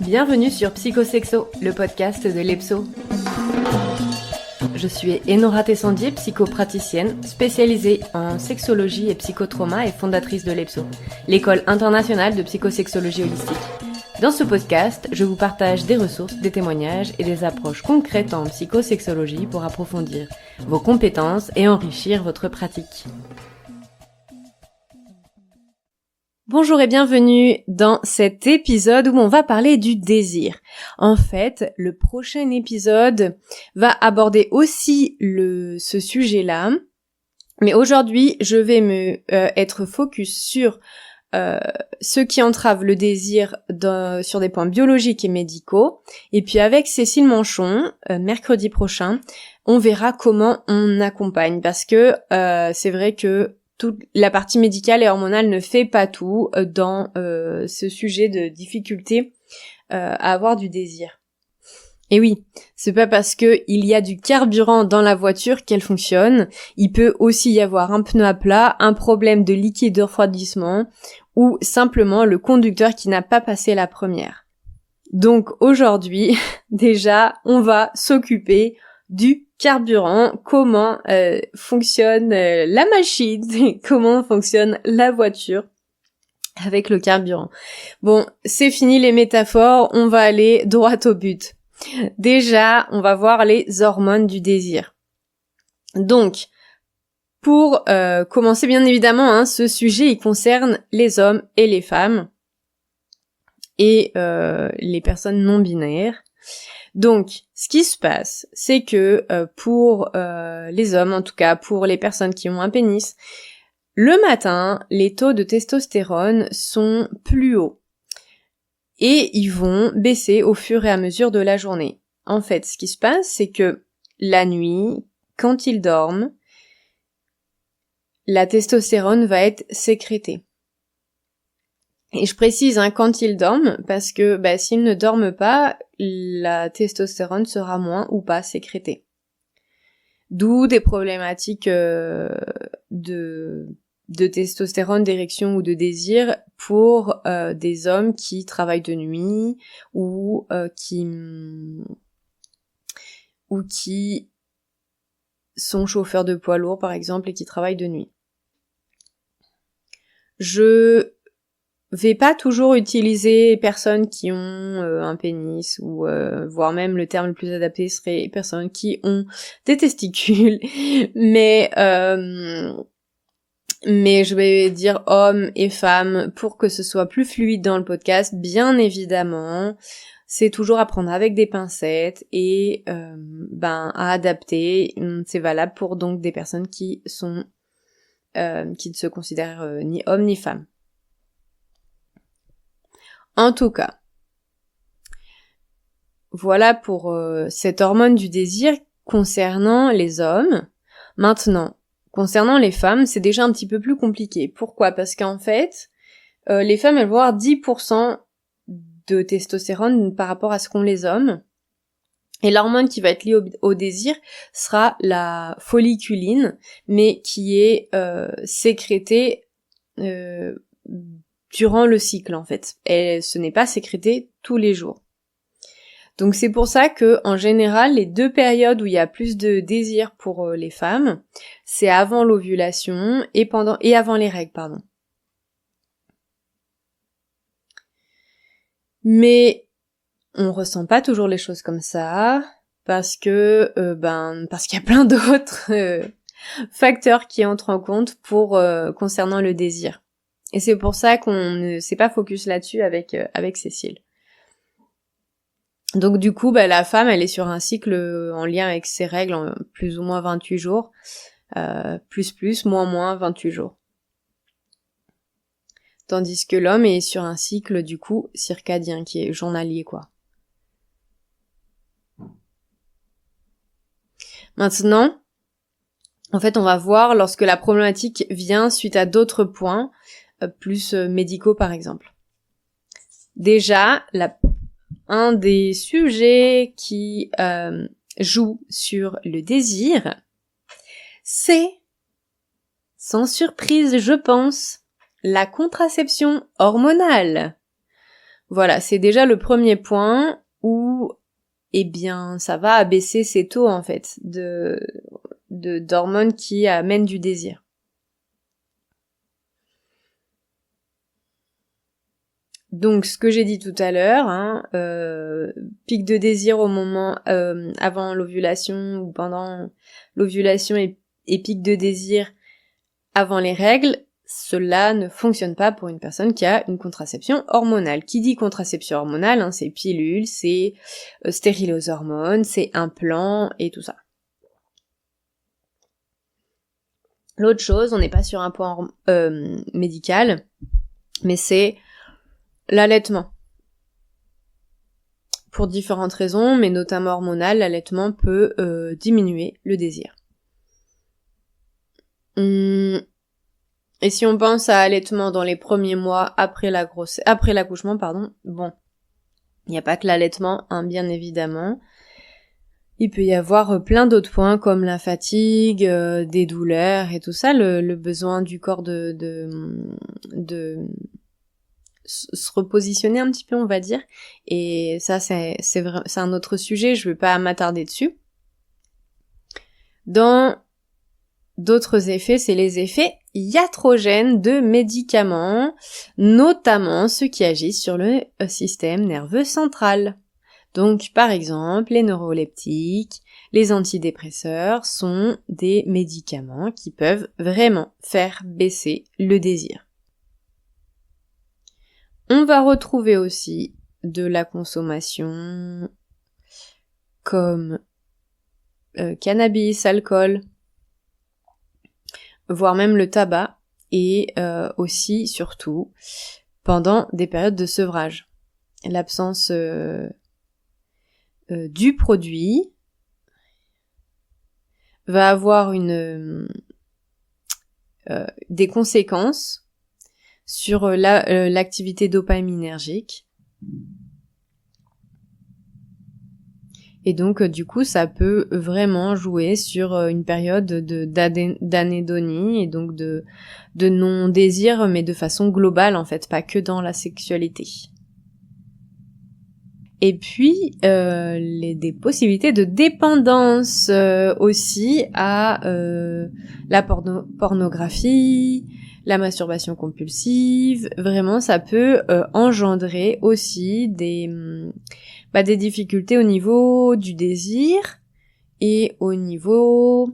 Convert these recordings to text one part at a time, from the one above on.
Bienvenue sur Psychosexo, le podcast de l'Epso. Je suis Enora Tessandier, psychopraticienne, spécialisée en sexologie et psychotrauma et fondatrice de l'Epso, l'école internationale de psychosexologie holistique. Dans ce podcast, je vous partage des ressources, des témoignages et des approches concrètes en psychosexologie pour approfondir vos compétences et enrichir votre pratique. Bonjour et bienvenue dans cet épisode où on va parler du désir. En fait, le prochain épisode va aborder aussi ce sujet-là, mais aujourd'hui, je vais être focus sur ce qui entrave le désir sur des points biologiques et médicaux. Et puis avec Cécile Manchon, mercredi prochain, on verra comment on accompagne, parce que c'est vrai que toute la partie médicale et hormonale ne fait pas tout dans ce sujet de difficulté à avoir du désir. Et oui, c'est pas parce que il y a du carburant dans la voiture qu'elle fonctionne. Il peut aussi y avoir un pneu à plat, un problème de liquide de refroidissement ou simplement le conducteur qui n'a pas passé la première. Donc aujourd'hui, déjà, on va s'occuper du carburant, comment fonctionne la machine, comment fonctionne la voiture avec le carburant. Bon, c'est fini les métaphores, on va aller droit au but. Déjà, on va voir les hormones du désir. Donc, pour commencer, bien évidemment, ce sujet, il concerne les hommes et les femmes et les personnes non binaires. Donc, ce qui se passe, c'est que pour les hommes, en tout cas pour les personnes qui ont un pénis, le matin, les taux de testostérone sont plus hauts et ils vont baisser au fur et à mesure de la journée. En fait, ce qui se passe, c'est que la nuit, quand ils dorment, la testostérone va être sécrétée. Et je précise quand ils dorment, parce que s'ils ne dorment pas, la testostérone sera moins ou pas sécrétée. D'où des problématiques de testostérone, d'érection ou de désir pour des hommes qui travaillent de nuit ou qui sont chauffeurs de poids lourds par exemple et qui travaillent de nuit. Je vais pas toujours utiliser personnes qui ont un pénis ou voire même le terme le plus adapté serait personnes qui ont des testicules, mais je vais dire hommes et femmes pour que ce soit plus fluide dans le podcast. Bien évidemment, c'est toujours à prendre avec des pincettes et à adapter. C'est valable pour donc des personnes qui sont qui ne se considèrent ni hommes ni femmes. En tout cas, voilà pour cette hormone du désir concernant les hommes. Maintenant, concernant les femmes, c'est déjà un petit peu plus compliqué. Pourquoi ? Parce qu'en fait, les femmes, elles vont avoir 10% de testostérone par rapport à ce qu'ont les hommes. Et l'hormone qui va être liée au désir sera la folliculine, mais qui est sécrétée durant le cycle en fait. Et ce n'est pas sécrété tous les jours. Donc c'est pour ça que en général, les deux périodes où il y a plus de désir pour les femmes, c'est avant l'ovulation et avant les règles, pardon. Mais on ressent pas toujours les choses comme ça parce que parce qu'il y a plein d'autres facteurs qui entrent en compte pour concernant le désir. Et c'est pour ça qu'on ne s'est pas focus là-dessus avec Cécile. Donc du coup, la femme, elle est sur un cycle en lien avec ses règles en plus ou moins 28 jours, moins 28 jours. Tandis que l'homme est sur un cycle du coup circadien qui est journalier quoi. Maintenant, en fait, on va voir lorsque la problématique vient suite à d'autres points plus médicaux par exemple. Déjà, un des sujets qui joue sur le désir, c'est, sans surprise je pense, la contraception hormonale. Voilà, c'est déjà le premier point où, ça va abaisser ces taux, en fait, d'hormones qui amènent du désir. Donc, ce que j'ai dit tout à l'heure, pic de désir au moment avant l'ovulation ou pendant l'ovulation et pic de désir avant les règles, cela ne fonctionne pas pour une personne qui a une contraception hormonale. Qui dit contraception hormonale, c'est pilules, c'est stérile aux hormones, c'est implants et tout ça. L'autre chose, on n'est pas sur un point médical, mais c'est l'allaitement. Pour différentes raisons, mais notamment hormonales, l'allaitement peut diminuer le désir. Et si on pense à allaitement dans les premiers mois après l'accouchement, bon, il n'y a pas que l'allaitement, bien évidemment. Il peut y avoir plein d'autres points comme la fatigue, des douleurs et tout ça, le besoin du corps de se repositionner un petit peu, on va dire. Et ça, c'est un autre sujet, je ne vais pas m'attarder dessus. Dans d'autres effets, c'est les effets iatrogènes de médicaments, notamment ceux qui agissent sur le système nerveux central. Donc, par exemple, les neuroleptiques, les antidépresseurs sont des médicaments qui peuvent vraiment faire baisser le désir. On va retrouver aussi de la consommation comme cannabis, alcool, voire même le tabac, et aussi, surtout, pendant des périodes de sevrage. L'absence du produit va avoir des conséquences sur l'activité dopaminergique. Et donc, du coup, ça peut vraiment jouer sur une période d'anédonie et donc de non-désir, mais de façon globale, en fait, pas que dans la sexualité. Et puis, des possibilités de dépendance aussi à la pornographie, la masturbation compulsive. Vraiment, ça peut engendrer aussi des difficultés au niveau du désir et au niveau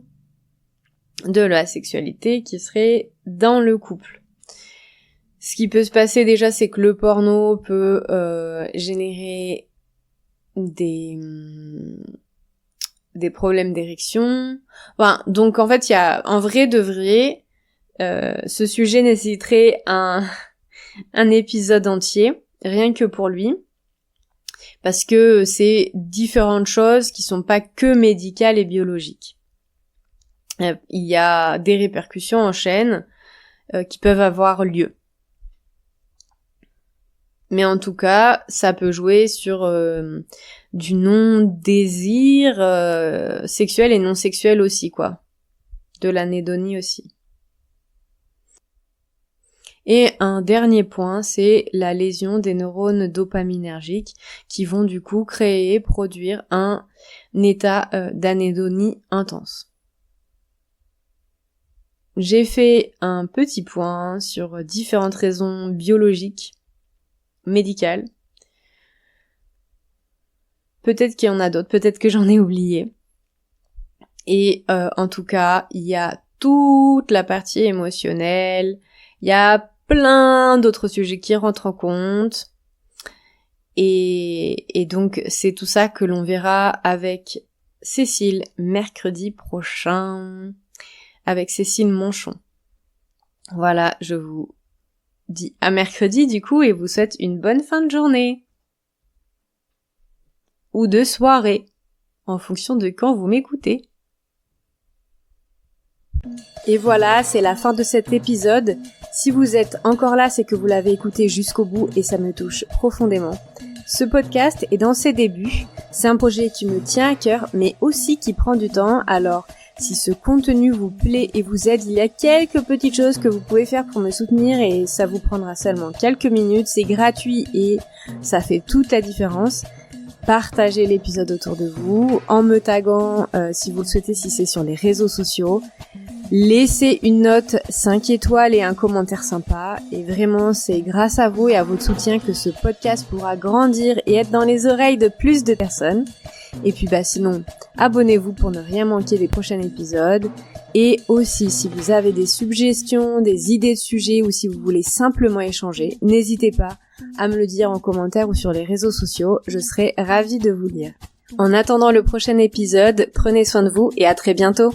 de la sexualité qui serait dans le couple. Ce qui peut se passer déjà, c'est que le porno peut générer des problèmes d'érection. Enfin, donc en fait, il y a en vrai de vrai, ce sujet nécessiterait un épisode entier, rien que pour lui. Parce que c'est différentes choses qui sont pas que médicales et biologiques. Il y a des répercussions en chaîne qui peuvent avoir lieu. Mais en tout cas, ça peut jouer sur du non-désir sexuel et non sexuel aussi, quoi. De l'anédonie aussi. Et un dernier point, c'est la lésion des neurones dopaminergiques qui vont du coup produire un état d'anédonie intense. J'ai fait un petit point sur différentes raisons biologiques, médicales. Peut-être qu'il y en a d'autres, peut-être que j'en ai oublié. Et en tout cas, il y a toute la partie émotionnelle, il y a plein d'autres sujets qui rentrent en compte. Et donc, c'est tout ça que l'on verra avec Cécile mercredi prochain, avec Cécile Monchon. Voilà, je vous dis à mercredi du coup et vous souhaite une bonne fin de journée. Ou de soirée, en fonction de quand vous m'écoutez. Et voilà, c'est la fin de cet épisode. Si vous êtes encore là, c'est que vous l'avez écouté jusqu'au bout et ça me touche profondément. Ce podcast est dans ses débuts. C'est un projet qui me tient à cœur, mais aussi qui prend du temps. Alors, Si ce contenu vous plaît et vous aide, il y a quelques petites choses que vous pouvez faire pour me soutenir et ça vous prendra seulement quelques minutes. C'est gratuit et ça fait toute la différence. Partagez l'épisode autour de vous en me taguant si vous le souhaitez, si c'est sur les réseaux sociaux. Laissez une note 5 étoiles et un commentaire sympa. Et vraiment, c'est grâce à vous et à votre soutien que ce podcast pourra grandir et être dans les oreilles de plus de personnes. Et puis sinon, abonnez-vous pour ne rien manquer des prochains épisodes. Et aussi, si vous avez des suggestions, des idées de sujets ou si vous voulez simplement échanger, n'hésitez pas à me le dire en commentaire ou sur les réseaux sociaux. Je serai ravie de vous lire. En attendant le prochain épisode, prenez soin de vous et à très bientôt.